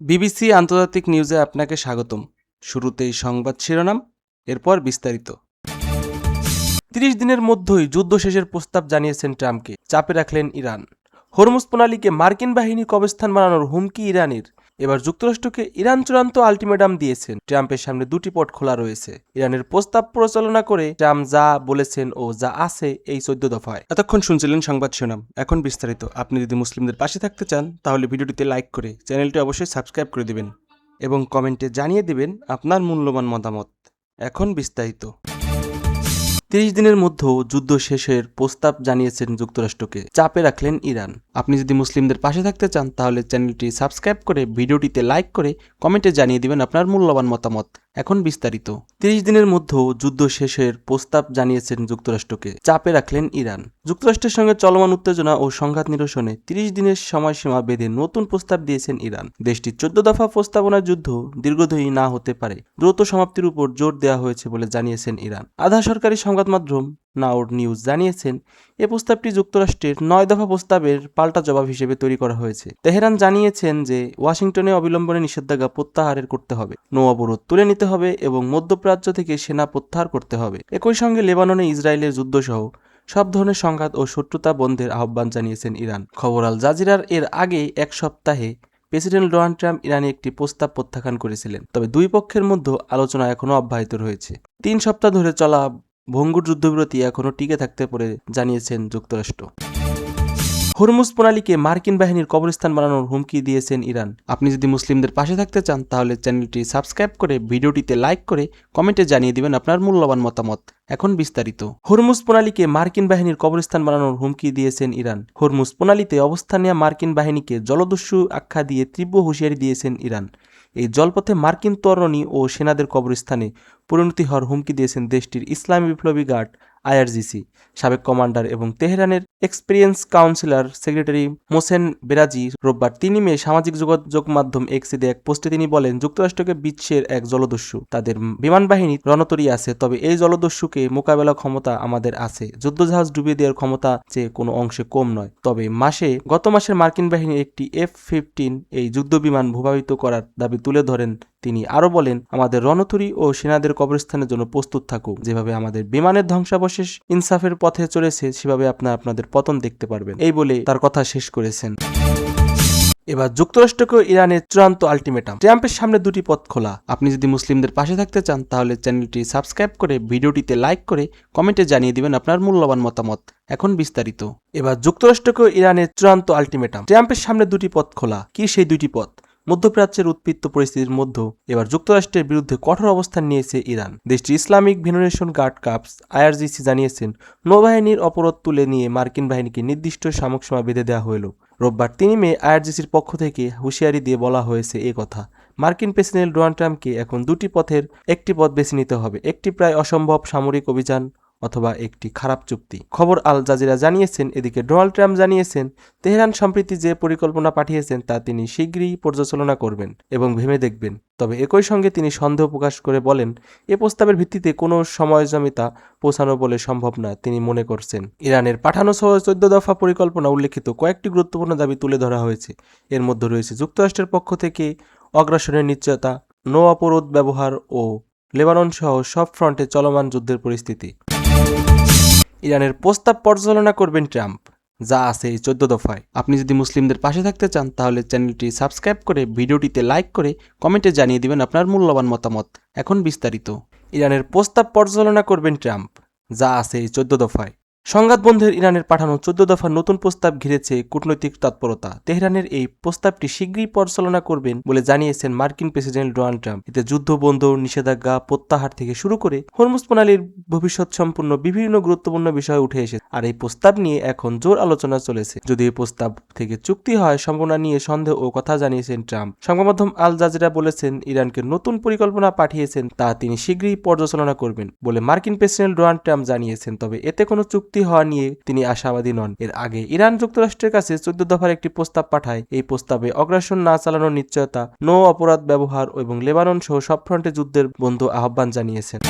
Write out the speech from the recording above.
BBC আন্তর্জাতিক নিউজে আপনাকে স্বাগতম। শুরুতেই সংবাদ শিরোনাম, এরপর বিস্তারিত। ৩০ দিনের মধ্যেই যুদ্ধ শেষের প্রস্তাব জানিয়েছেন ট্রাম্পকে, চাপে রাখলেন ইরান। হরমুজ প্রণালীকে মার্কিন বাহিনী কবরস্থান বানানোর হুমকি ইরানের। এবার যুক্তরাষ্ট্রকে ইরান চূড়ান্ত আলটিমেটাম দিয়েছেন। ট্রাম্পের সামনে দুটি পথ খোলা রয়েছে। ইরানের প্রস্তাব পরিচালনা করে ট্রাম্প যা বলেছেন ও যা আছে এই ১৪ দফায়। এতক্ষণ শুনছিলেন সংবাদ শিরোনাম, এখন বিস্তারিত। আপনি যদি মুসলিমদের পাশে থাকতে চান তাহলে ভিডিওটিতে লাইক করে চ্যানেলটি অবশ্যই সাবস্ক্রাইব করে দিবেন এবং কমেন্টে জানিয়ে দিবেন আপনার মূল্যবান মতামত। এখন বিস্তারিত। ৩০ দিনের মধ্যেও যুদ্ধ শেষের প্রস্তাব জানিয়েছেন যুক্তরাষ্ট্রকে, চাপে রাখলেন ইরান। আপনি যদি মুসলিমদের পাশে থাকতে চান তাহলে চ্যানেলটি সাবস্ক্রাইব করে ভিডিওটিতে লাইক করে কমেন্টে জানিয়ে দিবেন আপনার মূল্যবান মতামত। এখন বিস্তারিত। ৩০ দিনের মধ্যেও যুদ্ধ শেষের প্রস্তাব জানিয়েছেন যুক্তরাষ্ট্রকে, চাপে রাখলেন ইরান। যুক্তরাষ্ট্রের সঙ্গে চলমান উত্তেজনা ও সংঘাত নিরসনে ৩০ দিনের সময়সীমা বেঁধে নতুন প্রস্তাব দিয়েছেন ইরান। দেশটির ১৪ দফা প্রস্তাবনার যুদ্ধ দীর্ঘদেহী না হতে পারে, দ্রুত সমাপ্তির উপর জোর দেওয়া হয়েছে বলে জানিয়েছেন ইরান। আধা সরকারি সংবাদ মাধ্যম নাওর নিউজ জানিয়েছেন, এ প্রস্তাবটি যুক্তরাষ্ট্রের ৯ দফা প্রস্তাবের পাল্টা জবাব হিসেবে তৈরি করা হয়েছে। তেহরান জানিয়েছেন যে ওয়াশিংটনে অবিলম্বনে নিষেধাজ্ঞা প্রত্যাহারের করতে হবে, নৌ অবরোধ তুলে নিতে হবে এবং মধ্যপ্রাচ্য থেকে সেনা প্রত্যাহার করতে হবে। একই সঙ্গে লেবাননে ইসরায়েলের যুদ্ধসহ সব ধরনের সংঘাত ও শত্রুতা বন্ধের আহ্বান জানিয়েছেন ইরান। খবর আল জাজিরার এর আগে এক সপ্তাহে প্রেসিডেন্ট ডোনাল্ড ট্রাম্প ইরানে একটি প্রস্তাব প্রত্যাখ্যান করেছিলেন, তবে দুই পক্ষের মধ্যে আলোচনা এখনও অব্যাহত রয়েছে। ৩ সপ্তাহ ধরে চলা ভঙ্গুর যুদ্ধবিরতি এখনও টিকে থাকতে পারে জানিয়েছেন যুক্তরাষ্ট্র। হরমুজ প্রণালীকে মার্কিন বাহিনীর কবরস্থান বানানোর হুমকি দিয়েছেন ইরান। আপনি যদি মুসলিমদের পাশে থাকতে চান তাহলে চ্যানেলটি সাবস্ক্রাইব করে ভিডিওটিতে লাইক করে কমেন্টে জানিয়ে দিবেন আপনার মূল্যবান মতামত। এখন বিস্তারিত। হরমুজ প্রণালীকে মার্কিন বাহিনীর কবরস্থান বানানোর হুমকি দিয়েছেন ইরান। হরমুজ প্রণালীতে অবস্থান নেওয়া মার্কিন বাহিনীকে জলদস্যু আখ্যা দিয়ে তীব্র হুঁশিয়ারি দিয়েছেন ইরান। এই জলপথে মার্কিন তরুণী ও সেনাদের কবরস্থানে পরিণতি হওয়ার হুমকি দিয়েছেন দেশটির ইসলামী বিপ্লবী গার্ড আইআরজিসি সাবেক কমান্ডার এবং তেহরানের এক্সপিরিয়েন্স কাউন্সিলর সেক্রেটারি মোসেন বেরাজি রোববার ৩ মে সামাজিক যোগাযোগ মাধ্যম এক্সে এক পোস্টে তিনি বলেন, যুক্তরাষ্ট্রকে বিশ্বের এক জলদস্যু। তাদের বিমান বাহিনী রণতরী আছে, তবে এই জলদস্যুকে মোকাবেলা ক্ষমতা আমাদের আছে। যুদ্ধজাহাজ ডুবিয়ে দেওয়ার ক্ষমতা চেয়ে কোনো অংশে কম নয়। তবে গত মাসের মার্কিন বাহিনীর একটি F-15 এই যুদ্ধবিমান ভূপাতিত করার দাবি তুলে ধরেন তিনি। আরও বলেন, আমাদের রণতরী ও সেনাদের কবরস্থানের জন্য প্রস্তুত থাকুক। যেভাবে আমাদের বিমানের ধ্বংসাবশেষ ইনসাফের পথে চলেছে সেভাবে আপনাদের পতন দেখতে পারবেন, এই বলে তার কথা শেষ করেছেন। এবার যুক্তরাষ্ট্রকে ইরানের চূড়ান্ত আলটিমেটাম। ট্রাম্পের সামনে দুটি পথ খোলা। আপনি যদি মুসলিমদের পাশে থাকতে চান তাহলে চ্যানেলটি সাবস্ক্রাইব করে ভিডিওটিতে লাইক করে কমেন্টে জানিয়ে দিবেন আপনার মূল্যবান মতামত। এখন বিস্তারিত। এবার যুক্তরাষ্ট্রকে ইরানের চূড়ান্ত আলটিমেটাম। ট্রাম্পের সামনে দুটি পথ খোলা। কি সেই দুটি পথ? মধ্যপ্রাচ্যের উৎপীড়িত পরিস্থিতির মধ্যে এবার যুক্তরাষ্ট্রের বিরুদ্ধে কঠোর অবস্থান নিয়েছে ইরান। দেশটির ইসলামিক ভেনেরেশন গার্ড কাপস আইআরজিসি জানিয়েছেন, নৌবাহিনীর অপরাধ তুলে নিয়ে মার্কিন বাহিনীকে নির্দিষ্ট সময়সীমা বেঁধে দেওয়া হলো। রোববার ৩ মে আইআরজিসির পক্ষ থেকে হুঁশিয়ারি দিয়ে বলা হয়েছে এ কথা। মার্কিন প্রেসিডেন্ট ডোনাল্ড ট্রাম্পকে এখন দুটি পথের একটি পথ বেছে নিতে হবে, একটি প্রায় অসম্ভব সামরিক অভিযান অথবা একটি খারাপ চুক্তি। খবর আল জাজিরা জানিয়েছেন, এদিকে ডোনাল্ড ট্রাম্প জানিয়েছেন, তেহরান সম্প্রতি যে পরিকল্পনা পাঠিয়েছেন তা তিনি শীঘ্রই পর্যালোচনা করবেন এবং ভেবে দেখবেন। তবে একই সঙ্গে তিনি সন্দেহ প্রকাশ করে বলেন, এ প্রস্তাবের ভিত্তিতে কোনো সময়সীমা পৌঁছানো বলে সম্ভব না তিনি মনে করছেন। ইরানের পাঠানো সহ ১৪ দফা পরিকল্পনা উল্লেখিত কয়েকটি গুরুত্বপূর্ণ দাবি তুলে ধরা হয়েছে। এর মধ্যে রয়েছে যুক্তরাষ্ট্রের পক্ষ থেকে অগ্রাসনের নিশ্চয়তা, নৌ অবরোধ ব্যবহার ও লেবানন সহ সব ফ্রন্টে চলমান যুদ্ধের পরিস্থিতি। ইরানের প্রস্তাব পর্যালোচনা করবেন ট্রাম্প, যা আছে এই ১৪ দফায়। আপনি যদি মুসলিমদের পাশে থাকতে চান তাহলে চ্যানেলটি সাবস্ক্রাইব করে ভিডিওটিতে লাইক করে কমেন্টে জানিয়ে দিবেন আপনার মূল্যবান মতামত। এখন বিস্তারিত। ইরানের প্রস্তাব পর্যালোচনা করবেন ট্রাম্প, যা আছে এই ১৪ দফায়। সংঘাত বন্ধের ইরানের পাঠানো ১৪ দফার নতুন প্রস্তাব ঘিরেছে কূটনৈতিক তৎপরতা। তেহরানের এই প্রস্তাবটি শীঘ্রই পর্যালোচনা করবেন বলে জানিয়েছেন মার্কিন প্রেসিডেন্ট ডোনাল্ড ট্রাম্প। এতে যুদ্ধ বন্ধ, নিষেধাজ্ঞা প্রত্যাহার থেকে শুরু করে হরমুজ প্রণালীর ভবিষ্যৎ সম্পূর্ণ বিভিন্ন গুরুত্বপূর্ণ বিষয় উঠে এসেছে। আর এই প্রস্তাব নিয়ে এখন জোর আলোচনা চলেছে। যদি এই প্রস্তাব থেকে চুক্তি হয়, সম্ভাবনা নিয়ে সন্দেহ ও কথা জানিয়েছেন ট্রাম্প। সংবাদ মাধ্যম আল জাজিরা বলেছেন, ইরানকে নতুন পরিকল্পনা পাঠিয়েছেন তা তিনি শীঘ্রই পর্যালোচনা করবেন বলে মার্কিন প্রেসিডেন্ট ডোনাল্ড ট্রাম্প জানিয়েছেন। তবে এতে কোনো চুক্তি হওয়া নিয়ে তিনি আশাবাদী নন। এর আগে ইরান যুক্তরাষ্ট্রের কাছে ১৪ দফার একটি প্রস্তাব পাঠায়। এই প্রস্তাবে অগ্রাসন না চালানোর নিশ্চয়তা, নৌ অপরাধ ব্যবহার এবং লেবানন সহ সব ফ্রন্টে যুদ্ধের বন্ধ আহ্বান জানিয়েছেন।